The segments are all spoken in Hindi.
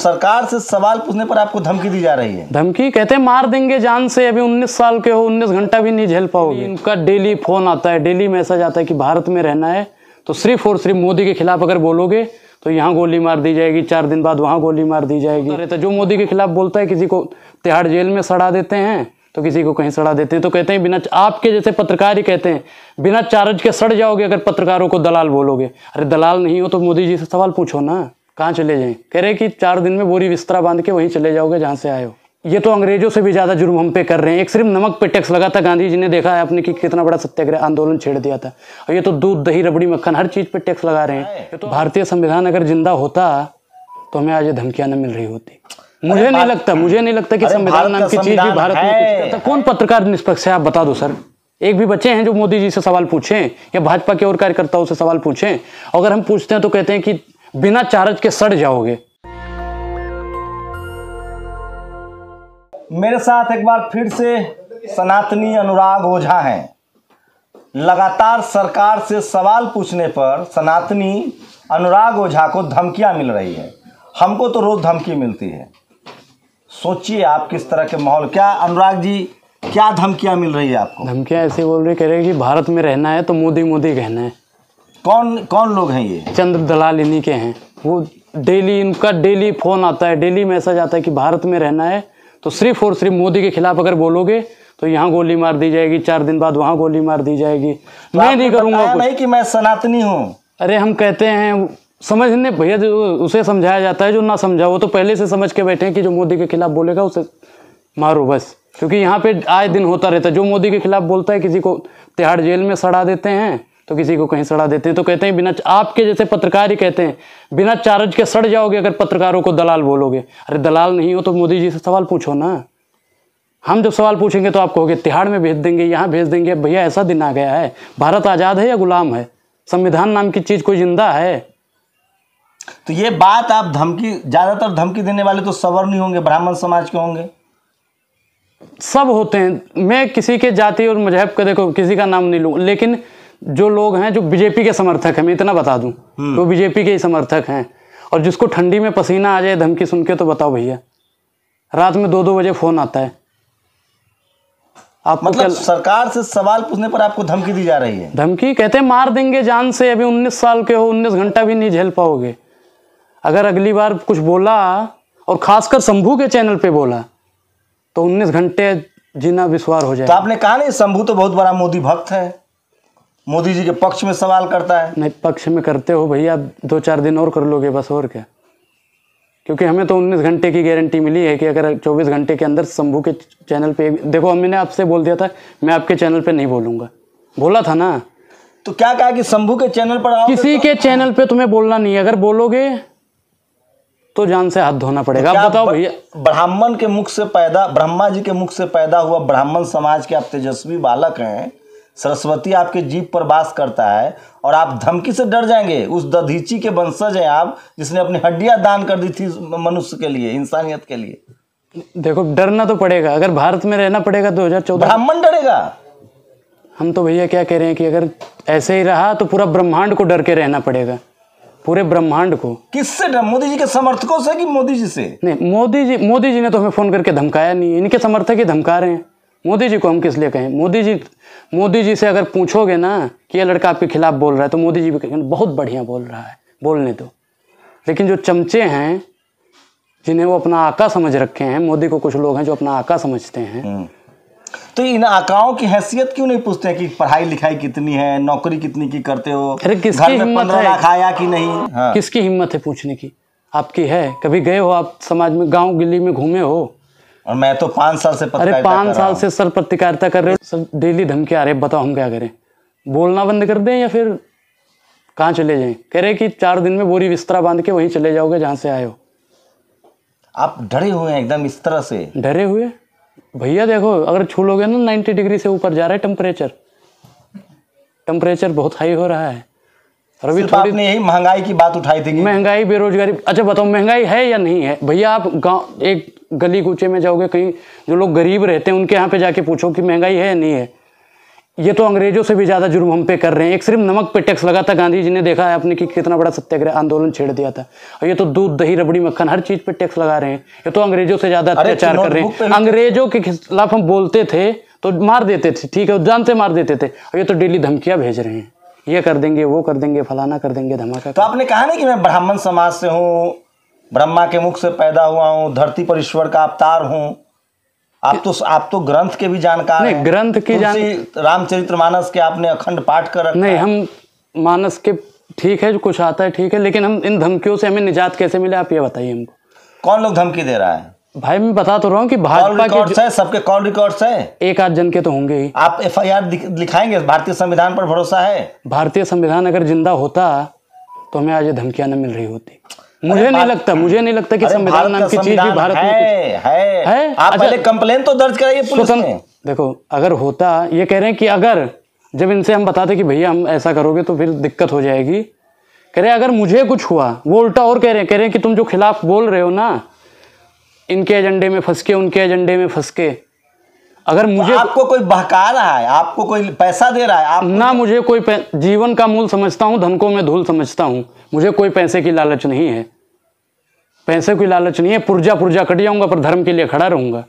सरकार से सवाल पूछने पर आपको धमकी दी जा रही है। धमकी कहते हैं मार देंगे जान से। अभी 19 साल के हो, 19 घंटा भी नहीं झेल पाओगे। इनका डेली फोन आता है, डेली मैसेज आता है कि भारत में रहना है तो सिर्फ और सिर्फ मोदी के खिलाफ अगर बोलोगे तो यहाँ गोली मार दी जाएगी, 4 दिन बाद वहाँ गोली मार दी जाएगी। अरे तो जो मोदी के खिलाफ बोलता है किसी को तिहाड़ जेल में सड़ा देते हैं तो किसी को कहीं सड़ा देते हैं। तो कहते हैं बिना, आपके जैसे पत्रकार ही कहते हैं बिना चार्ज के सड़ जाओगे अगर पत्रकारों को दलाल बोलोगे। अरे दलाल नहीं हो तो मोदी जी से सवाल पूछो ना, कहाँ चले जाएं। कह रहे कि 4 दिन में बोरी बिस्तरा बांध के वहीं चले जाओगे जहाँ से आए हो। ये तो अंग्रेजों से भी ज़्यादा जुर्म हम पे कर रहे हैं। एक सिर्फ नमक पे टैक्स लगा था, गांधी जी ने देखा है आपने कि कितना बड़ा सत्याग्रह आंदोलन छेड़ दिया था। और ये तो दूध दही रबड़ी मक्खन हर चीज़ पे टैक्स लगा रहे हैं। ये तो भारतीय संविधान अगर जिंदा होता तो हमें आज ये धमकियाँ न मिल रही होती। मुझे नहीं लगता कि संविधान नाम की चीज भी भारत में कुछ करता। कौन पत्रकार निष्पक्ष है आप बता दो सर। एक भी बच्चे हैं जो मोदी जी से सवाल पूछें या भाजपा के और कार्यकर्ताओं से सवाल पूछें? अगर हम पूछते हैं तो कहते हैं कि बिना चार्ज के सड़ जाओगे। मेरे साथ एक बार फिर से सनातनी अनुराग ओझा हैं। लगातार सरकार से सवाल पूछने पर सनातनी अनुराग ओझा को धमकियां मिल रही है। हमको तो रोज धमकी मिलती है। सोचिए आप किस तरह के माहौल। क्या अनुराग जी, क्या धमकियां मिल रही है आपको? धमकियां ऐसे बोल रहे, कह रहे कि भारत में रहना है तो मोदी मोदी कहना है। कौन कौन लोग हैं ये? चंद्र दलाल इन्हीं के हैं। वो डेली, इनका डेली फोन आता है, डेली मैसेज आता है कि भारत में रहना है तो सिर्फ और सिर्फ मोदी के खिलाफ अगर बोलोगे तो यहाँ गोली मार दी जाएगी, 4 दिन बाद वहाँ गोली मार दी जाएगी। मैं नहीं करूँगा नहीं कि मैं सनातनी हूँ। अरे हम कहते हैं समझने भैया, जो उसे समझाया जाता है, जो ना समझा वो तो पहले से समझ के बैठे हैं कि जो मोदी के खिलाफ बोलेगा उसे मारो बस। क्योंकि यहाँ पे आए दिन होता रहता है। जो मोदी के खिलाफ बोलता है किसी को तिहाड़ जेल में सड़ा देते हैं तो किसी को कहीं सड़ा देते हैं। तो कहते हैं बिना, आपके जैसे पत्रकार ही कहते हैं बिना चार्ज के सड़ जाओगे अगर पत्रकारों को दलाल बोलोगे। अरे दलाल नहीं हो तो मोदी जी से सवाल पूछो ना। हम जब सवाल पूछेंगे तो आप कहोगे तिहाड़ में भेज देंगे, यहाँ भेज देंगे। भैया ऐसा दिन आ गया है। भारत आज़ाद है या गुलाम है? संविधान नाम की चीज़ कोई जिंदा है? तो ये बात आप धमकी, ज़्यादातर धमकी देने वाले तो सवर्ण नहीं होंगे, ब्राह्मण समाज के होंगे। सब होते हैं। मैं किसी के जाति और मजहब का देखो किसी का नाम नहीं लूँ, लेकिन जो लोग हैं जो बीजेपी के समर्थक हैं, मैं इतना बता दूं, तो बीजेपी के ही समर्थक हैं। और जिसको ठंडी में पसीना आ जाए धमकी सुन के तो बताओ भैया, रात में 2-2 बजे फोन आता है। आप मतलब सरकार से सवाल पूछने पर आपको धमकी दी जा रही है? धमकी कहते हैं मार देंगे जान से। अभी 19 साल के हो, 19 घंटा भी नहीं झेल पाओगे। अगर अगली बार कुछ बोला और खासकर शंभू के चैनल पे बोला तो 19 घंटे जीना विश्वास हो जाए। तो आपने कहा नहीं शंभू तो बहुत बड़ा मोदी भक्त है, मोदी जी के पक्ष में सवाल करता है। नहीं, पक्ष में करते हो भैया, 2-4 दिन और कर लोगे बस, और क्या। क्योंकि हमें तो 19 घंटे की गारंटी मिली है कि अगर 24 घंटे के अंदर शंभू के चैनल पे, देखो मैंने आपसे बोल दिया था मैं आपके चैनल पे नहीं बोलूँगा, बोला था ना। तो क्या कहा कि शंभू के चैनल पर किसी के चैनल पे तुम्हें बोलना नहीं है। अगर बोलोगे तो जान से हाथ धोना पड़ेगा। आप बताओ भैया, ब्राह्मण के मुख से पैदा, ब्रह्मा जी के मुख से पैदा हुआ ब्राह्मण समाज के आप तेजस्वी बालक हैं। सरस्वती आपके जीभ पर वास करता है और आप धमकी से डर जाएंगे? उस दधीची के वंशज हैं आप, जिसने अपनी हड्डियां दान कर दी थी मनुष्य के लिए, इंसानियत के लिए। देखो डरना तो पड़ेगा। अगर भारत में रहना पड़ेगा 2014, ब्राह्मण डरेगा? हम तो भैया क्या कह रहे हैं कि अगर ऐसे ही रहा तो पूरा ब्रह्मांड को डर के रहना पड़ेगा, पूरे ब्रह्मांड को। किससे डर? मोदी जी के समर्थकों से कि मोदी जी से? नहीं, मोदी जी ने तो हमें फोन करके धमकाया नहीं है। इनके समर्थक ही धमका रहे हैं। मोदी जी को हम किस लिए कहें? मोदी जी से अगर पूछोगे ना कि ये लड़का आपके खिलाफ बोल रहा है तो मोदी जी भी कहेंगे बहुत बढ़िया बोल रहा है, बोलने दो। लेकिन जो चमचे हैं जिन्हें वो अपना आका समझ रखे हैं, मोदी को कुछ लोग हैं जो अपना आका समझते हैं, तो इन आकाओं की हैसियत क्यों नहीं पूछते हैं कि पढ़ाई लिखाई कितनी है, नौकरी कितनी की करते हो, अरे किसकी हिम्मत है? खाया कि नहीं? हाँ। किसकी हिम्मत है पूछने की? आपकी है? कभी गए हो आप समाज में, गांव गिल्ली में घूमे हो? और मैं तो 5 साल से अरे 5 साल से सर पत्रकारिता कर रहे हो, सर डेली धमकी आ रहे। बताओ हम क्या करें? बोलना बंद कर दें या फिर कहाँ चले जाएं? कह रहे कि 4 दिन में बोरी बिस्तरा बांध के वहीं चले जाओगे जहाँ से आए हो। आप डरे हुए हैं एकदम इस तरह से? डरे हुए भैया, देखो अगर छू लोगे ना 90 डिग्री से ऊपर जा रहा है टेम्परेचर बहुत हाई हो रहा है। और अभी थोड़ी यही महंगाई की बात उठाई थी, महंगाई, बेरोजगारी। अच्छा बताओ महंगाई है या नहीं है? भैया आप गांव एक गली कूचे में जाओगे, कहीं जो लोग गरीब रहते हैं उनके यहाँ पे जाके पूछो कि महंगाई है या नहीं है। ये तो अंग्रेजों से भी ज़्यादा जुर्म हम पे कर रहे हैं। एक सिर्फ नमक पे टैक्स लगा था, गांधी जी ने देखा है आपने कि कितना बड़ा सत्याग्रह आंदोलन छेड़ दिया था। और ये तो दूध दही रबड़ी मक्खन हर चीज़ पे टैक्स लगा रहे हैं। ये तो अंग्रेजों से ज़्यादा अत्याचार कर रहे हैं। अंग्रेजों के खिलाफ हम बोलते थे तो मार देते थे, ठीक है, जान से मार देते थे। और ये तो डेली धमकियाँ भेज रहे हैं, ये कर देंगे, वो कर देंगे, फलाना कर देंगे, धमाका। तो आपने कहा ना कि मैं ब्राह्मण समाज से हूँ, ब्रह्मा के मुख से पैदा हुआ हूँ, धरती पर ईश्वर का अवतार हूँ। आप तो ग्रंथ के भी जानकार हैं। ग्रंथ की रामचरितमानस के आपने अखंड पाठ कर रखा नहीं, है। हम मानस के ठीक है, जो कुछ आता है ठीक है, लेकिन हम इन धमकियों से हमें निजात कैसे मिले, आप ये बताइए हमको। कौन लोग धमकी दे रहा है? भाई मैं बता तो रहा हूँ कि भाजपा के सबके कॉल रिकॉर्ड्स है, एक आध जन के तो होंगे ही। आप FIR लिखाएंगे? भारतीय संविधान पर भरोसा है? भारतीय संविधान अगर जिंदा होता तो हमें आज ये धमकियां न मिल रही होती। मुझे नहीं लगता कि संविधान नाम की चीज भी भारत में है। आप पहले कंप्लेन तो दर्ज कराइए पुलिस में। देखो अगर होता, ये कह रहे हैं कि अगर, जब इनसे हम बताते कि भैया हम ऐसा करोगे तो फिर दिक्कत हो जाएगी, कह रहे अगर मुझे कुछ हुआ, वो उल्टा और कह रहे हैं कि तुम जो खिलाफ बोल रहे हो ना, इनके एजेंडे में फंस के, उनके एजेंडे में फंस के, अगर मुझे, आपको कोई बहका रहा है, आपको कोई पैसा दे रहा है, आप ना मुझे कोई जीवन का मूल समझता हूँ, धन को मैं धूल समझता हूँ। मुझे कोई पैसे की लालच नहीं है, पैसे की लालच नहीं है। पुर्जा कट जाऊंगा पर धर्म के लिए खड़ा रहूंगा।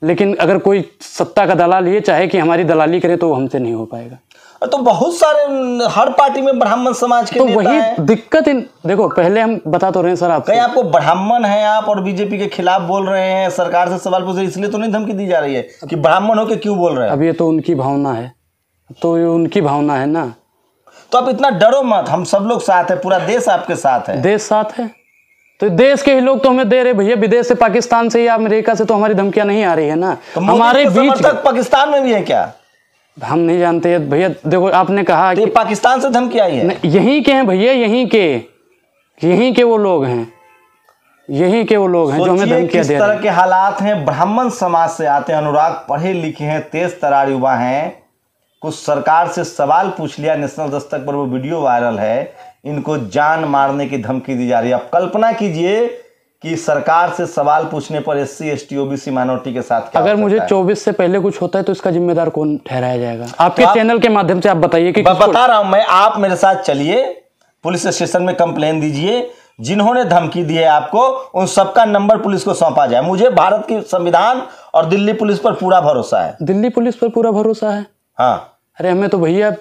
लेकिन अगर कोई सत्ता का दलाल ये चाहे कि हमारी दलाली करे तो वो हमसे नहीं हो पाएगा। तो बहुत सारे हर पार्टी में ब्राह्मण समाज के तो वही दिक्कत। देखो पहले हम बता तो रहे हैं सर, आपको ब्राह्मण है आप और बीजेपी के खिलाफ बोल रहे हैं, सरकार से सवाल पूछ रहे हैं, इसलिए तो नहीं धमकी दी जा रही है कि ब्राह्मण हो के क्यों बोल रहे हैं? अब ये तो उनकी भावना है, तो ये उनकी भावना है ना। तो आप इतना डरो मत, हम सब लोग साथ है, पूरा देश आपके साथ है। देश साथ है तो देश के ही लोग तो हमें दे रहे भैया। विदेश से, पाकिस्तान से या अमेरिका से तो हमारी धमकियां नहीं आ रही है ना। तो हमारे बीच पाकिस्तान में भी है क्या? हम नहीं जानते भैया। देखो आपने कहा कि पाकिस्तान से धमकी आई है। यहीं के हैं भैया, यहीं के वो लोग हैं, यहीं के वो लोग हैं जो हमें धमकियां दे रहे हैं। किस तरह के हालात हैं? ब्राह्मण समाज से आते हैं, अनुराग पढ़े लिखे हैं, तेज तरार युवा हैं, कुछ सरकार से सवाल पूछ लिया, नेशनल दस्तक पर वो वीडियो वायरल है, इनको जान मारने की धमकी दी जा रही है। आप कल्पना कीजिए कि सरकार से सवाल पूछने पर SC ST OBC माइनॉरिटी के साथ क्या अगर मुझे 24 से पहले कुछ होता है तो इसका जिम्मेदार कौन ठहराया जाएगा? आपके चैनल के माध्यम से आप बताइए कि बता रहा हूं मैं, आप मेरे साथ चलिए, पुलिस स्टेशन में कंप्लेन दीजिए, जिन्होंने धमकी दी है आपको उन सबका नंबर पुलिस को सौंपा जाए। मुझे भारत की संविधान और दिल्ली पुलिस पर पूरा भरोसा है। दिल्ली पुलिस पर पूरा भरोसा है? हाँ। अरे हमें तो भैया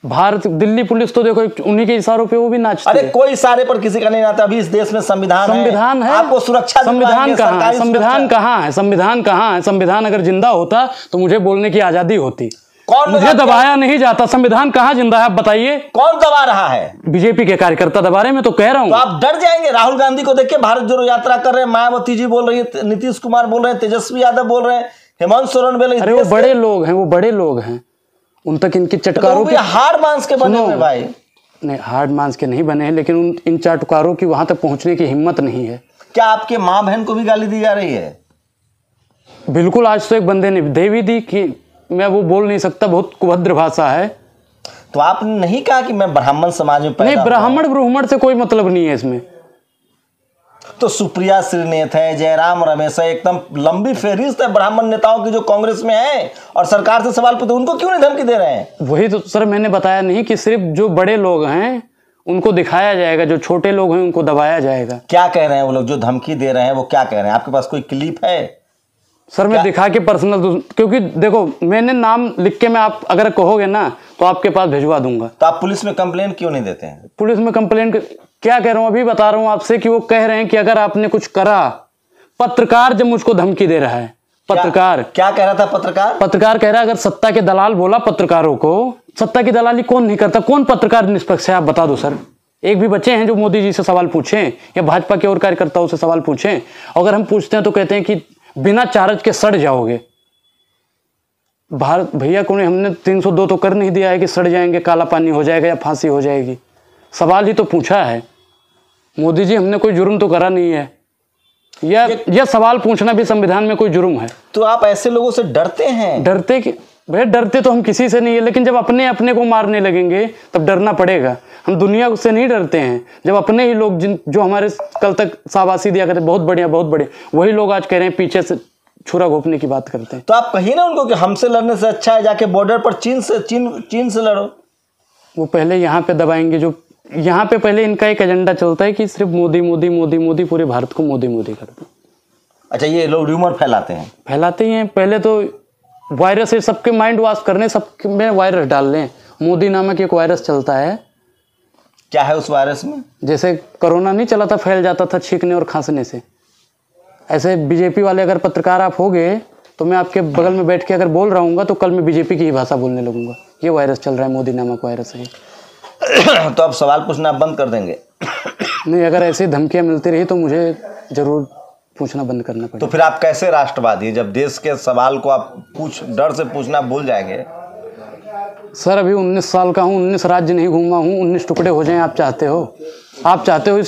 भारत, दिल्ली पुलिस तो देखो उन्हीं के इशारों पे वो भी नाचती है। अरे कोई इशारे पर किसी का नहीं नाता। अभी इस देश में संविधान है, आपको सुरक्षा। संविधान कहाँ है? संविधान कहाँ है? संविधान कहाँ है? संविधान अगर जिंदा होता तो मुझे बोलने की आजादी होती। कौन मुझे दबाया नहीं जाता। संविधान कहाँ जिंदा है आप बताइए? कौन दबा रहा है? बीजेपी के कार्यकर्ता दबा रहे हैं, मैं तो कह रहा हूँ। तो आप डर जाएंगे? राहुल गांधी को देख के भारत जोड़ो यात्रा कर रहे हैं, मायावती जी बोल रही है, नीतीश कुमार बोल रहे हैं, तेजस्वी यादव बोल रहे हैं, हेमंत सोरेन बोल रहे हैं। अरे वो बड़े लोग हैं, वो बड़े लोग हैं, उन तक इनकी चटकारों के हार्ड मांस के बने हुए भाई। नहीं, हार्ड मांस के नहीं बने हैं, लेकिन इन चटकारों की वहां तक पहुंचने की हिम्मत नहीं है। क्या आपके माँ बहन को भी गाली दी जा रही है? बिल्कुल। आज तो एक बंदे ने दे भी दी कि मैं वो बोल नहीं सकता, बहुत कुभद्र भाषा है। तो आपने नहीं कहा कि मैं ब्राह्मण समाज में पैदा नहीं, ब्राह्मण से कोई मतलब नहीं है इसमें। तो सुप्रिया श्रीनेत है, जयराम रमेश है, एकदम लंबी फहरिस्त है ब्राह्मण नेताओं की जो कांग्रेस में है और सरकार से सवाल पूछते, उनको क्यों नहीं धमकी दे रहे हैं? वही तो सर मैंने बताया नहीं कि सिर्फ जो बड़े लोग हैं उनको दिखाया जाएगा, जो छोटे लोग हैं उनको दबाया जाएगा। क्या कह रहे हैं वो लोग जो धमकी दे रहे हैं? वो क्या कह रहे हैं? आपके पास कोई क्लिप है? सर मैं दिखा के पर्सनल, क्योंकि देखो मैंने नाम लिख के, मैं आप अगर कहोगे ना तो आपके पास भिजवा दूंगा। तो आप पुलिस में कंप्लेन क्यों नहीं देते हैं? पुलिस में कंप्लेन क्या कह रहा हूं, अभी बता रहा हूं आपसे कि वो कह रहे हैं कि अगर आपने कुछ करा, पत्रकार जब मुझको धमकी दे रहा है, पत्रकार क्या कह रहा था? पत्रकार कह रहा है अगर सत्ता के दलाल बोला पत्रकारों को, सत्ता की दलाली कौन नहीं करता? कौन पत्रकार निष्पक्ष है आप बता दो सर। एक भी बच्चे हैं जो मोदी जी से सवाल पूछें या भाजपा के और कार्यकर्ताओं से सवाल पूछें? अगर हम पूछते हैं तो कहते हैं कि बिना चार्ज के सड़ जाओगे। भारत भैया को हमने 302 तो कर नहीं दिया है कि सड़ जाएंगे, काला पानी हो जाएगा या फांसी हो जाएगी। सवाल ही तो पूछा है। मोदी जी हमने कोई जुर्म तो करा नहीं है, या सवाल पूछना भी संविधान में कोई जुर्म है? तो आप ऐसे लोगों से डरते हैं? डरते कि भैया डरते तो हम किसी से नहीं है, लेकिन जब अपने अपने को मारने लगेंगे तब डरना पड़ेगा। हम दुनिया से नहीं डरते हैं। जब अपने ही लोग जो हमारे कल तक शाबाशी दिया करते बहुत बढ़िया बहुत बढ़िया, वही लोग आज कह रहे हैं पीछे से छुरा घोपने की बात करते हैं। तो आप कहिए ना उनको कि हमसे लड़ने से अच्छा है जाके बॉर्डर पर चीन से लड़ो। वो पहले यहाँ पे दबाएंगे, जो यहाँ पे पहले इनका एक एजेंडा चलता है कि सिर्फ मोदी मोदी मोदी मोदी, पूरे भारत को मोदी मोदी कर दो। अच्छा, ये लोग र्यूमर फैलाते ही हैं। पहले तो वायरस है, सबके माइंड वॉश करने, सब में वायरस डाल लें। मोदी नामक एक वायरस चलता है। क्या है उस वायरस में? जैसे कोरोना नहीं चला था, फैल जाता था छींकने और खांसने से, ऐसे बीजेपी वाले अगर पत्रकार आप हो गए तो मैं आपके बगल में बैठ के अगर बोल रहा हूँ तो कल मैं बीजेपी की ही भाषा बोलने लगूंगा। ये वायरस चल रहा है, मोदी नामक वायरस है। तो अब सवाल पूछना आप बंद कर देंगे? नहीं, अगर ऐसी धमकियाँ मिलती रही तो मुझे जरूर पूछना बंद करना पड़ेगा। तो फिर आप कैसे राष्ट्रवादी हैं जब देश के सवाल को आप डर से पूछना भूल जाएंगे? सर अभी 19 साल का हूँ, 19 राज्य नहीं घूमा हूँ। 19 टुकड़े हो जाएं आप चाहते हो? आप चाहते हो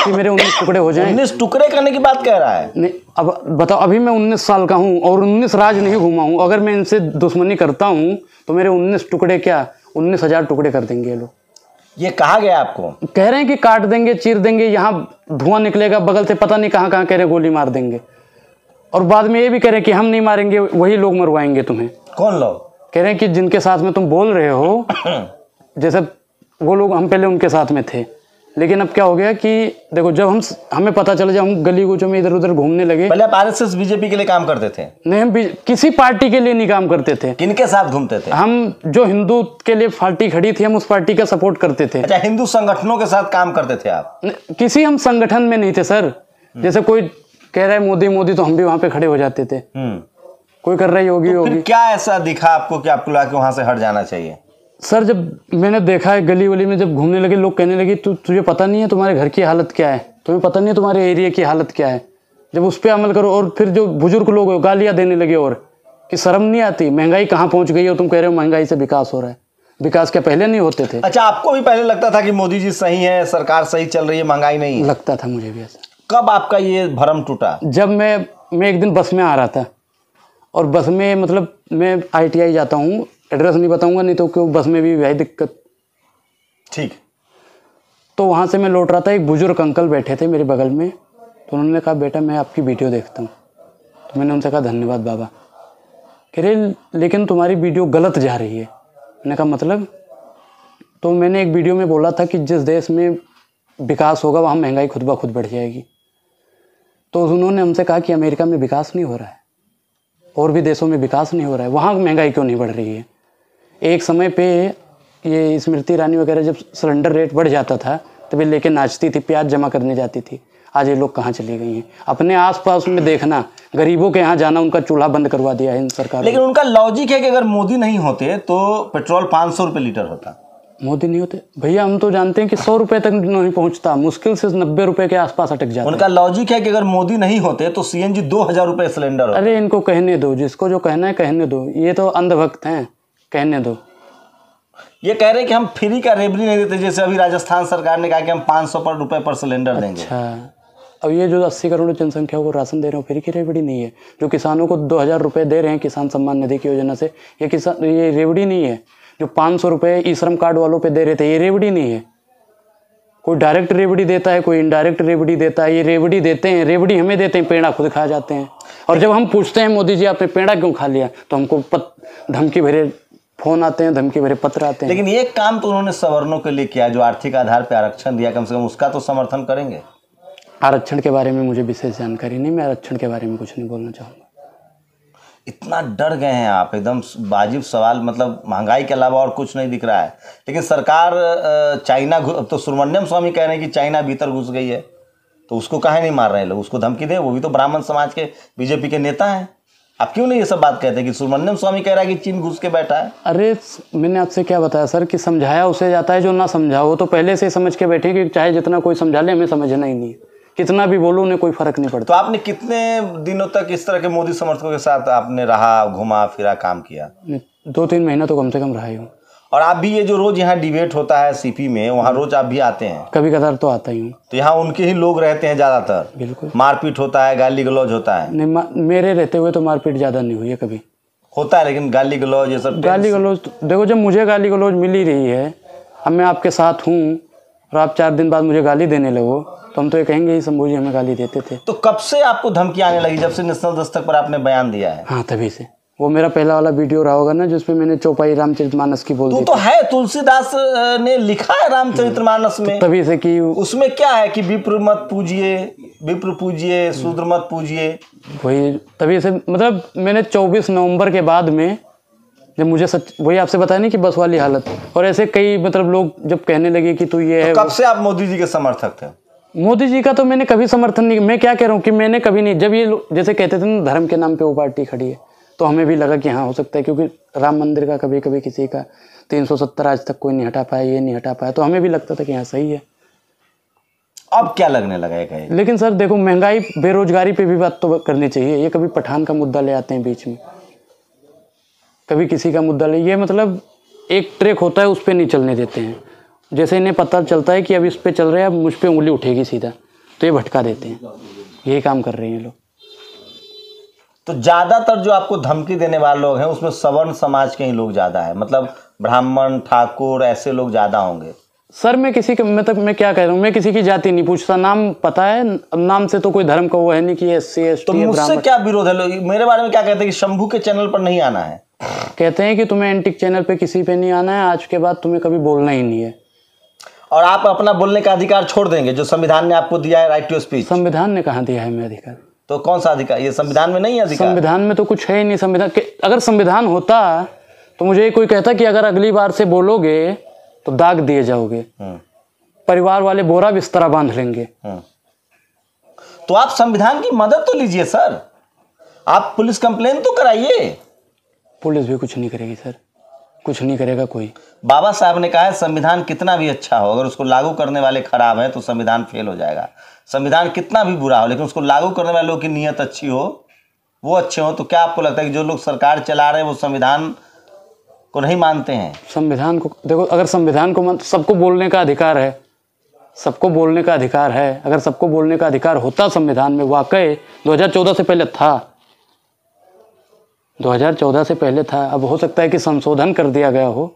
कि मेरे 19 टुकड़े हो जाएं? 19 टुकड़े करने की बात कह रहा है? नहीं, अब बताओ, अभी मैं 19 साल का हूँ और 19 राज्य नहीं घूमा हूँ। अगर मैं इनसे दुश्मनी करता हूँ तो मेरे 19 टुकड़े क्या 19,000 टुकड़े कर देंगे ये लोग। ये कहा गया आपको? कह रहे हैं कि काट देंगे, चीर देंगे, यहाँ धुआं निकलेगा बगल से, पता नहीं कहाँ कहाँ कह रहे गोली मार देंगे। और बाद में ये भी कह रहे हैं कि हम नहीं मारेंगे, वही लोग मरवाएंगे तुम्हें। कौन लोग? कह रहे हैं कि जिनके साथ में तुम बोल रहे हो, जैसे वो लोग, हम पहले उनके साथ में थे, लेकिन अब क्या हो गया कि देखो, जब हमें पता चला, जब हम गली गुचों में इधर उधर घूमने लगे। पहले आप आरएसएस बीजेपी के लिए काम करते थे? नहीं, हम किसी पार्टी के लिए नहीं काम करते थे। किनके साथ घूमते थे? हम जो हिंदू के लिए पार्टी खड़ी थी, हम उस पार्टी का सपोर्ट करते थे। अच्छा, हिंदू संगठनों के साथ काम करते थे आप? किसी हम संगठन में नहीं थे सर। जैसे कोई कह रहा है मोदी मोदी तो हम भी वहां पे खड़े हो जाते थे। कोई कर रहा है योगी योगी। क्या ऐसा दिखा आपको कि आपको लगा कि वहां से हट जाना चाहिए? सर जब मैंने देखा है गली वली में, जब घूमने लगे, लोग कहने लगे तुझे पता नहीं है तुम्हारे घर की हालत क्या है, तुम्हें पता नहीं है तुम्हारे एरिया की हालत क्या है। जब उस पर अमल करो, और फिर जो बुजुर्ग लोग गालियां देने लगे, और कि शर्म नहीं आती, महंगाई कहाँ पहुंच गई है, तुम कह रहे हो महंगाई से विकास हो रहा है। विकास क्या पहले नहीं होते थे? अच्छा, आपको भी पहले लगता था कि मोदी जी सही है, सरकार सही चल रही है, महंगाई नहीं है? लगता था मुझे भी ऐसा। कब आपका ये भ्रम टूटा? जब मैं एक दिन बस में आ रहा था, और बस में, मतलब मैं ITI जाता हूँ, एड्रेस नहीं बताऊंगा, नहीं तो क्यों बस में भी वही दिक्कत। ठीक। तो वहाँ से मैं लौट रहा था, एक बुजुर्ग अंकल बैठे थे मेरे बगल में, तो उन्होंने कहा बेटा मैं आपकी वीडियो देखता हूँ। तो मैंने उनसे कहा धन्यवाद बाबा। कह रहे लेकिन तुम्हारी वीडियो गलत जा रही है। मैंने कहा मतलब? तो मैंने एक वीडियो में बोला था कि जिस देश में विकास होगा वहाँ महंगाई खुद ब खुद बढ़ जाएगी। तो उन्होंने हमसे कहा कि अमेरिका में विकास नहीं हो रहा है, और भी देशों में विकास नहीं हो रहा है, वहाँ महंगाई क्यों नहीं बढ़ रही है? एक समय पे ये स्मृति ईरानी वगैरह जब सिलेंडर रेट बढ़ जाता था तब ये लेके नाचती थी, प्याज जमा करने जाती थी। आज ये लोग कहाँ चली गई हैं? अपने आसपास में देखना, गरीबों के यहाँ जाना, उनका चूल्हा बंद करवा दिया है इन सरकार। लेकिन उनका लॉजिक है कि अगर मोदी नहीं होते तो पेट्रोल 500 रुपये लीटर होता। मोदी नहीं होते भैया, हम तो जानते हैं कि 100 रुपये तक नहीं पहुँचता, मुश्किल से 90 रुपये के आसपास अटक जाता। उनका लॉजिक है कि अगर मोदी नहीं होते तो CNG 2000 रुपये सिलेंडर होता। अरे इनको कहने दो, जिसको जो कहना है कहने दो, ये तो अंधभक्त हैं, कहने दो। ये कह रहे हैं कि हम फ्री का रेवड़ी नहीं देते, जैसे अभी राजस्थान सरकार ने कहा कि हम 500 रुपये पर सिलेंडर देंगे। अच्छा, अब ये जो 80 करोड़ जनसंख्या को राशन दे रहे हो, फ्री की रेवड़ी नहीं है। जो किसानों को 2000 रुपये दे रहे हैं किसान सम्मान निधि की योजना से, ये रेवड़ी नहीं है। जो 500 रुपये ई श्रम कार्ड वालों पे दे रहे थे, ये रेवड़ी नहीं है। कोई डायरेक्ट रेवड़ी देता है, कोई इनडायरेक्ट रेवड़ी देता है। ये रेवड़ी देते हैं, रेवड़ी हमें देते हैं, पेड़ा खुद खा जाते हैं। और जब हम पूछते हैं मोदी जी आपने पेड़ा क्यों खा लिया, तो हमको धमकी भरे फोन आते हैं, धमकी भरे पत्र आते हैं। लेकिन ये काम तो उन्होंने सवर्णों के लिए किया, जो आर्थिक आधार पर आरक्षण दिया, कम से कम उसका तो समर्थन करेंगे। आरक्षण के बारे में मुझे विशेष जानकारी नहीं, मैं आरक्षण के बारे में कुछ नहीं बोलना चाहूँगा। इतना डर गए हैं आप, एकदम वाजिब सवाल, मतलब महंगाई के अलावा और कुछ नहीं दिख रहा है। लेकिन सरकार चाइना, तो सुब्रमण्यम स्वामी कह रहे हैं कि चाइना भीतर घुस गई है, तो उसको काहे नहीं मार रहे हैं लोग? उसको धमकी दे, वो भी तो ब्राह्मण समाज के बीजेपी के नेता हैं। आप क्यों नहीं ये सब बात कहते कि सुब्रमण्यम स्वामी कह रहा है कि चीन घुस के बैठा है? अरे मैंने आपसे क्या बताया सर कि समझाया उसे जाता है, जो ना समझाओ तो पहले से समझ के बैठे कि चाहे जितना कोई समझा ले, हमें समझना ही नहीं है। कितना भी बोलो उन्हें कोई फर्क नहीं पड़ता। तो आपने कितने दिनों तक इस तरह के मोदी समर्थकों के साथ आपने रहा, घुमा फिरा, काम किया? 2-3 महीना तो कम से कम रहा ही हूँ। और आप भी ये जो रोज यहाँ डिबेट होता है CP में, वहाँ रोज आप भी आते हैं? कभी कदार तो आता ही हूँ। तो यहाँ उनके ही लोग रहते हैं ज़्यादातर? बिल्कुल। मारपीट होता है, गाली गलौज होता है? नहीं, मेरे रहते हुए तो मारपीट ज़्यादा नहीं हुई है कभी। होता है, लेकिन गाली गलौज ये सब? गाली गलौज देखो, जब मुझे गाली गलौज मिल ही रही है, अब मैं आपके साथ हूँ, और आप 4 दिन बाद मुझे गाली देने लगो तो हम तो ये कहेंगे ही शंभू जी हमें गाली देते थे। तो कब से आपको धमकी आने लगी, जब से नेशनल दस्तक पर आपने बयान दिया है? हाँ तभी से। वो मेरा पहला वाला वीडियो रहा होगा ना जिसपे मैंने चौपाई रामचरितमानस की बोल दी। तो है, तुलसीदास ने लिखा है रामचरितमानस में, तो तभी से कि उसमें क्या है कि विप्र मत पूजिए, विप्र पूजिए, शूद्र मत पूजिए। वही तभी से, मतलब मैंने 24 नवंबर के बाद में जब मुझे सच वही आपसे बताया नहीं कि बस वाली हालत, और ऐसे कई मतलब लोग जब कहने लगे कि तू ये है। कब से आप मोदी जी के समर्थक थे? मोदी जी का तो मैंने कभी समर्थन नहीं, मैं क्या कह रहा हूँ कि मैंने कभी नहीं, जब ये जैसे कहते थे ना धर्म के नाम पे वो पार्टी खड़ी है, तो हमें भी लगा कि हाँ हो सकता है, क्योंकि राम मंदिर का कभी कभी किसी का 370 आज तक कोई नहीं हटा पाया, ये नहीं हटा पाया, तो हमें भी लगता था कि हाँ सही है। अब क्या लगने लगा है कहीं? लेकिन सर देखो, महंगाई बेरोजगारी पे भी बात तो करनी चाहिए। ये कभी पठान का मुद्दा ले आते हैं बीच में, कभी किसी का मुद्दा ले, ये मतलब एक ट्रैक होता है उस पर नहीं चलने देते हैं। जैसे इन्हें पता चलता है कि अब इस पे चल रहे हैं, अब मुझ पे उंगली उठेगी सीधा, तो ये भटका देते हैं। यही काम कर रहे हैं लोग। तो ज्यादातर जो आपको धमकी देने वाले लोग हैं उसमें सवर्ण समाज के ही लोग ज्यादा है, मतलब ब्राह्मण, ठाकुर, ऐसे लोग ज्यादा होंगे। सर मैं किसी के, मतलब मैं क्या कह रहा हूँ, मैं किसी की जाति नहीं पूछता, नाम पता है, अब नाम से तो कोई धर्म का वो है नहीं कि SC ST तो मुझसे क्या विरोध है? लोग मेरे बारे में क्या कहते हैं कि शंभू के चैनल पर नहीं आना है, कहते हैं कि तुम्हें एंटिक चैनल पे किसी पे नहीं आना है, आज के बाद तुम्हें कभी बोलना ही नहीं है, और आप अपना बोलने का अधिकार छोड़ देंगे जो संविधान ने आपको दिया है, राइट टू स्पीच। संविधान ने कहाँ दिया है मैं अधिकार? तो कौन सा अधिकार? ये संविधान में नहीं है अधिकार। संविधान में तो कुछ है ही नहीं। संविधान अगर संविधान होता तो मुझे कोई कहता कि अगर अगली बार से बोलोगे तो दाग दिए जाओगे, परिवार वाले बोरा बिस्तरा बांध लेंगे। तो आप संविधान की मदद तो लीजिए सर, आप पुलिस कंप्लेन तो कराइए। पुलिस भी कुछ नहीं करेगी सर, कुछ नहीं करेगा कोई। बाबा साहब ने कहा है संविधान कितना भी अच्छा हो, अगर उसको लागू करने वाले खराब है तो संविधान फेल हो जाएगा। संविधान कितना भी बुरा हो लेकिन उसको लागू करने वाले लोगों की नीयत अच्छी हो, वो अच्छे हो, तो क्या आपको लगता है कि जो लोग सरकार चला रहे हैं वो संविधान को नहीं मानते हैं? संविधान को देखो, अगर संविधान को सबको बोलने का अधिकार है, सबको बोलने का अधिकार है। अगर सबको बोलने का अधिकार होता संविधान में, वाकई 2014 से पहले था, 2014 से पहले था। अब हो सकता है कि संशोधन कर दिया गया हो,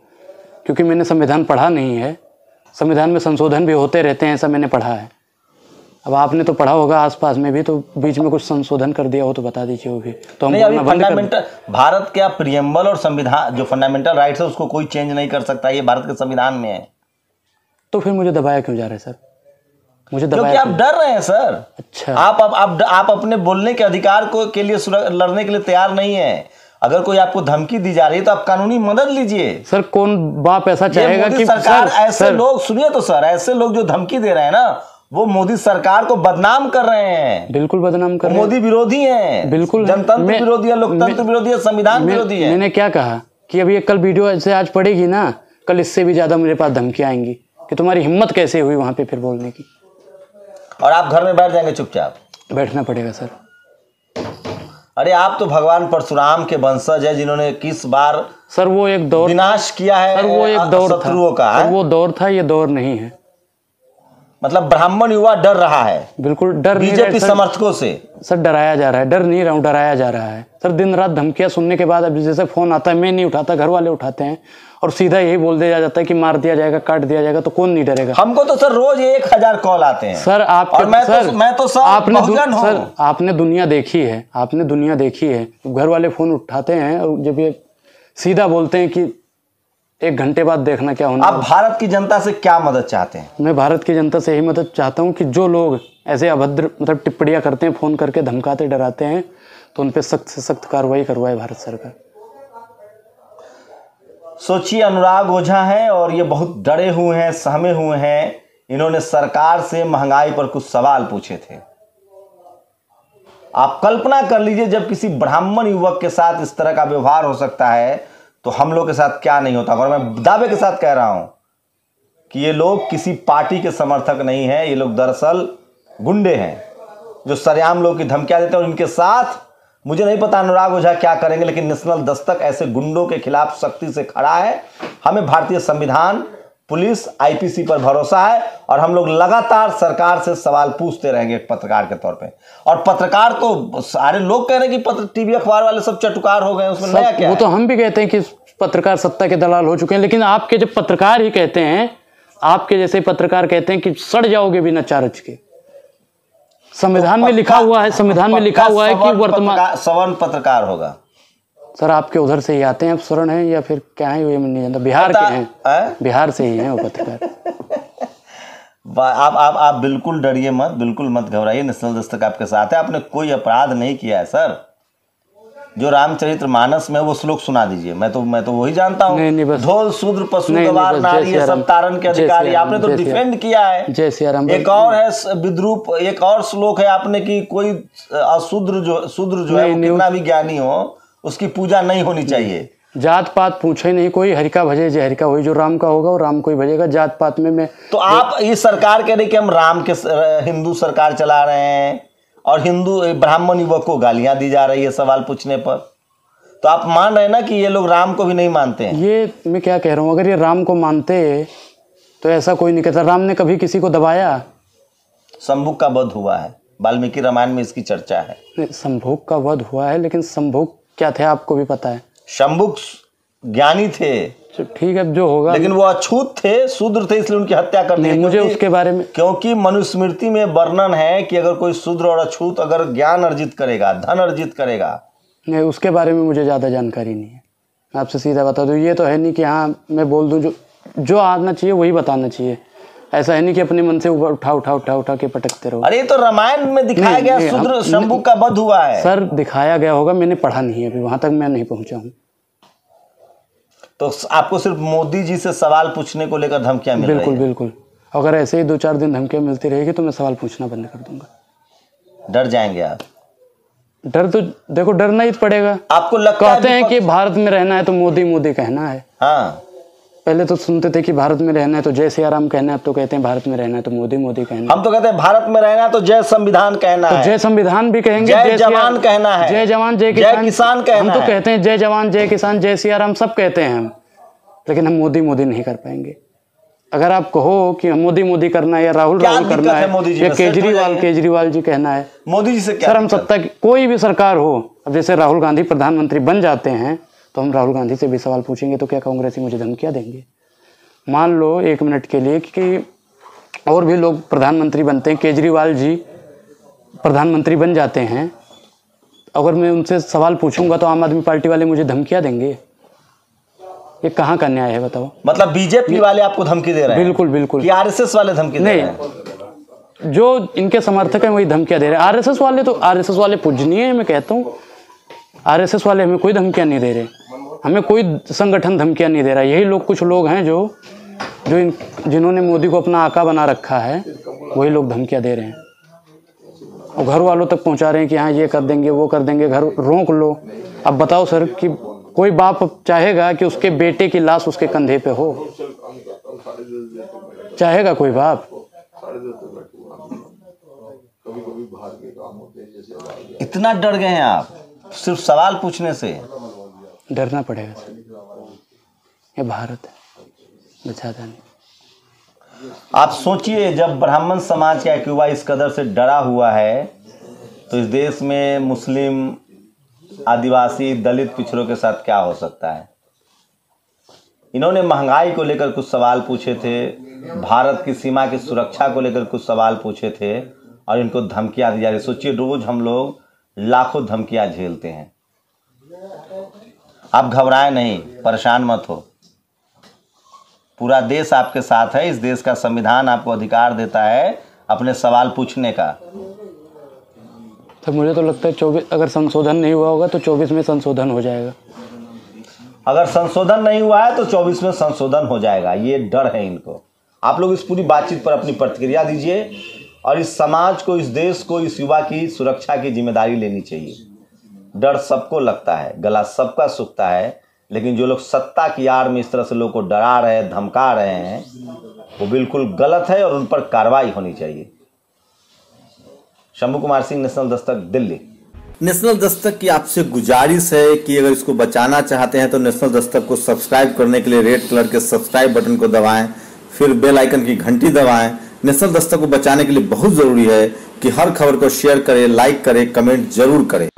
क्योंकि मैंने संविधान पढ़ा नहीं है। संविधान में संशोधन भी होते रहते हैं, ऐसा मैंने पढ़ा है। अब आपने तो पढ़ा होगा आसपास में भी, तो बीच में कुछ संशोधन कर दिया हो तो बता दीजिए वो भी, तो हम अभी फंडामेंटल भारत का प्रियम्बल और संविधान जो फंडामेंटल राइट्स है उसको कोई चेंज नहीं कर सकता, ये भारत के संविधान में है। तो फिर मुझे दबाया क्यों जा रहा है सर? मुझे दबाया क्योंकि आप डर रहे हैं सर। अच्छा, आप अपने बोलने के अधिकार को के लिए लड़ने के लिए तैयार नहीं है। अगर कोई आपको धमकी दी जा रही है तो आप कानूनी मदद लीजिए। सर कौन बाप ऐसा चाहेगा कि सरकार ऐसे लोग, सुनिए तो सर, ऐसे लोग जो धमकी दे रहे हैं ना, वो मोदी सरकार को बदनाम कर रहे हैं। बिल्कुल बदनाम कर रहे हैं। मोदी विरोधी हैं, बिल्कुल जनतंत्र विरोधी है, लोकतंत्र विरोधी है, संविधान विरोधी है। मैंने क्या कहा कि अभी कल वीडियो ऐसे आज पड़ेगी ना, कल इससे भी ज्यादा मेरे पास धमकियां आएंगी कि तुम्हारी हिम्मत कैसे हुई वहां पे फिर बोलने की, और आप घर में बैठ जाएंगे चुपचाप? बैठना पड़ेगा सर। अरे आप तो भगवान परशुराम के वंशज है जिन्होंने किस बार सर वो एक दौर विनाश किया है। सर वो एक दौर शत्रुओं का, सर वो दौर था, ये दौर नहीं है। मतलब ब्राह्मण युवा डर रहा है, बिल्कुल डर नहीं, बीजेपी समर्थकों से सर डराया जा रहा है। डर नहीं रहा हूँ, डराया जा रहा है सर। दिन रात धमकियां सुनने के बाद अब जैसे फोन आता है, मैं नहीं उठाता, घर वाले उठाते हैं और सीधा यही बोल दिया जाता है कि मार दिया जाएगा, काट दिया जाएगा, तो कौन नहीं डरेगा? हमको तो सर रोज 1000 कॉल आते हैं सर। आप और मैं तो सर आपने दुनिया देखी है, आपने दुनिया देखी है। घर वाले फोन उठाते हैं और जब ये सीधा बोलते हैं कि 1 घंटे बाद देखना क्या होना। आप भारत की जनता से क्या मदद चाहते हैं? मैं भारत की जनता से यही मदद चाहता हूं कि जो लोग ऐसे अभद्र मतलब टिप्पणियां करते हैं, फोन करके धमकाते डराते हैं, तो उन पे सख्त से सख्त कार्रवाई करवाए भारत सरकार। सोचिए, अनुराग ओझा हैं और ये बहुत डरे हुए हैं, सहमे हुए हैं। इन्होंने सरकार से महंगाई पर कुछ सवाल पूछे थे। आप कल्पना कर लीजिए, जब किसी ब्राह्मण युवक के साथ इस तरह का व्यवहार हो सकता है तो हम लोग के साथ क्या नहीं होता। और मैं दावे के साथ कह रहा हूं कि ये लोग किसी पार्टी के समर्थक नहीं हैं, ये लोग दरअसल गुंडे हैं जो सरेआम लोग की धमकियां देते हैं। और इनके साथ मुझे नहीं पता अनुराग ओझा क्या करेंगे, लेकिन नेशनल दस्तक ऐसे गुंडों के खिलाफ सख्ती से खड़ा है। हमें भारतीय संविधान, पुलिस, IPC पर भरोसा है और हम लोग लगातार सरकार से सवाल पूछते रहेंगे एक पत्रकार के तौर पे। और पत्रकार तो सारे लोग कह रहे हैं कि टीवी अखबार वाले सब चटुकार हो गए, उसमें नया क्या वो है? तो हम भी कहते हैं कि पत्रकार सत्ता के दलाल हो चुके हैं, लेकिन आपके जब पत्रकार ही कहते हैं आपके जैसे पत्रकार कहते हैं कि सड़ जाओगे बिना चार्ज के। संविधान में लिखा हुआ है, संविधान में लिखा हुआ है कि वर्तमान सवर्ण पत्रकार होगा। सर आपके उधर से ही आते हैं, आप स्वर्ण हैं या फिर क्या है, ये नहीं जानता। बिहार के हैं, बिहार से ही हैं वो पत्रकार। आप बिल्कुल डरिए मत, बिल्कुल मत घबराइए। नेशनल दस्तक आपके साथ है। आपने कोई अपराध नहीं किया है सर। जो रामचरितमानस में वो श्लोक सुना दीजिए। मैं तो वही जानता हूँ। ढोल शूद्र पशु गवार नारी ये सब तारण के अधिकारी। आपने तो डिफेंड किया है। जय सिया राम। एक और है विद्रूप, एक और श्लोक है आपने कि कोई शूद्र जो है कितना भी ज्ञानी हो उसकी पूजा नहीं होनी चाहिए। जात पात पूछे नहीं कोई, हरिका भजे जय हरिका, वही जो राम का होगा वो राम को ही भजेगा। जात पात में मैं तो आप इस सरकार कह रहे कि हम राम के हिंदू सरकार चला रहे हैं और हिंदू ब्राह्मण युवक को गालियां दी जा रही है सवाल पूछने पर, तो आप मान रहे हैं ना कि ये लोग राम को भी नहीं मानते हैं। ये मैं क्या कह रहा हूँ, अगर ये राम को मानते तो ऐसा कोई नहीं कहता। राम ने कभी किसी को दबाया? शंभुक का वध हुआ है, वाल्मीकि रामायण में इसकी चर्चा है। शंभुक का वध हुआ है, लेकिन शंभुक क्या थे आपको भी पता है। शंभुक ज्ञानी थे, ठीक है जो होगा, लेकिन वो अछूत थे, शूद्र थे, इसलिए उनकी हत्या कर दी। मुझे उसके बारे में, क्योंकि मनुस्मृति में वर्णन है कि अगर कोई शूद्र और अछूत अगर ज्ञान अर्जित करेगा, धन अर्जित करेगा। नहीं, उसके बारे में मुझे ज़्यादा जानकारी नहीं है, आपसे सीधा बता दूँ। ये तो है नहीं कि हाँ मैं बोल दूँ, जो आना चाहिए वही बताना चाहिए। ऐसा है नहीं कि अपने मन से उठा के पटकते रहो। अरे तो रामायण में दिखाया गया शूद्र शंभुक का वध हुआ है। सर दिखाया गया होगा, मैंने पढ़ा नहीं है, अभी वहां तक मैं नहीं पहुंचा हूँ। तो आपको सिर्फ मोदी जी से सवाल पूछने को लेकर धमकियां मिल रही हैं? बिल्कुल। अगर ऐसे ही 2-4 दिन धमकियां मिलती रहेगी तो मैं सवाल पूछना बंद कर दूंगा। डर जाएंगे आप? डर तो देखो, डरना ही पड़ेगा। आपको लगता कहते हैं कि भारत में रहना है तो मोदी मोदी कहना है। हाँ, पहले तो सुनते थे कि भारत में रहना है तो जय सिया राम कहना है, अब तो कहते हैं भारत में रहना है तो मोदी मोदी कहना है। हम तो कहते हैं भारत में रहना है तो जय संविधान कहना है, जय संविधान भी कहेंगे, जय जवान कहना है, जय जवान जय किसान कहना है। हम तो कहते हैं जय जवान जय किसान जय सिया राम सब कहते हैं हम, लेकिन हम मोदी मोदी नहीं कर पाएंगे। अगर आप कहो कि मोदी मोदी करना है या राहुल करना है या केजरीवाल जी कहना है, मोदी जी से क्या सर हम सत्ता की कोई भी सरकार हो, अब जैसे राहुल गांधी प्रधानमंत्री बन जाते हैं तो हम राहुल गांधी से भी सवाल पूछेंगे तो क्या कांग्रेसी मुझे धमकियां देंगे? मान लो 1 मिनट के लिए कि और भी लोग प्रधानमंत्री बनते हैं, केजरीवाल जी प्रधानमंत्री बन जाते हैं, अगर मैं उनसे सवाल पूछूंगा तो आम आदमी पार्टी वाले मुझे धमकियां देंगे। ये कहाँ का न्याय है बताओ? मतलब बीजेपी वाले आपको धमकी दे रहे हैं? बिल्कुल। कि आरएसएस वाले धमकी दे रहे हैं? जो इनके समर्थक हैं वही धमकियां दे रहे हैं। आरएसएस वाले पूजनीय है, मैं कहता हूँ आरएसएस वाले हमें कोई धमकियां नहीं दे रहे, हमें कोई संगठन धमकियां नहीं दे रहा। यही लोग, कुछ लोग हैं जिन्होंने मोदी को अपना आका बना रखा है, वही लोग धमकियां दे रहे हैं और घर वालों तक पहुंचा रहे हैं कि हाँ ये कर देंगे वो कर देंगे, घर रोक लो। अब बताओ सर कि कोई बाप चाहेगा कि उसके बेटे की लाश उसके कंधे पे हो? चाहेगा कोई बाप? इतना डर गए हैं आप सिर्फ सवाल पूछने से? डरना पड़ेगा सर, ये भारत है, बचाता नहीं। आप सोचिए, जब ब्राह्मण समाज का एक युवा इस कदर से डरा हुआ है तो इस देश में मुस्लिम, आदिवासी, दलित पिछड़ों के साथ क्या हो सकता है? इन्होंने महंगाई को लेकर कुछ सवाल पूछे थे, भारत की सीमा की सुरक्षा को लेकर कुछ सवाल पूछे थे और इनको धमकियां दी जा रही। सोचिए, रोज हम लोग लाखों धमकियां झेलते हैं। आप घबराएं नहीं, परेशान मत हो, पूरा देश आपके साथ है। इस देश का संविधान आपको अधिकार देता है अपने सवाल पूछने का। तो मुझे तो लगता है 24, अगर संशोधन नहीं हुआ होगा तो 24 में संशोधन हो जाएगा। अगर संशोधन नहीं हुआ है तो 24 में संशोधन हो जाएगा, ये डर है इनको। आप लोग इस पूरी बातचीत पर अपनी प्रतिक्रिया दीजिए और इस समाज को, इस देश को, इस युवा की सुरक्षा की जिम्मेदारी लेनी चाहिए। डर सबको लगता है, गला सबका सूखता है, लेकिन जो लोग सत्ता की आड़ में इस तरह से लोगों को डरा रहे हैं, धमका रहे हैं, वो बिल्कुल गलत है और उन पर कार्रवाई होनी चाहिए। शंभू कुमार सिंह, नेशनल दस्तक, दिल्ली। नेशनल दस्तक की आपसे गुजारिश है कि अगर इसको बचाना चाहते हैं तो नेशनल दस्तक को सब्सक्राइब करने के लिए रेड कलर के सब्सक्राइब बटन को दबाएं, फिर बेल आइकन की घंटी दबाएं। नेशनल दस्तक को बचाने के लिए बहुत जरूरी है कि हर खबर को शेयर करें, लाइक करें, कमेंट जरूर करें।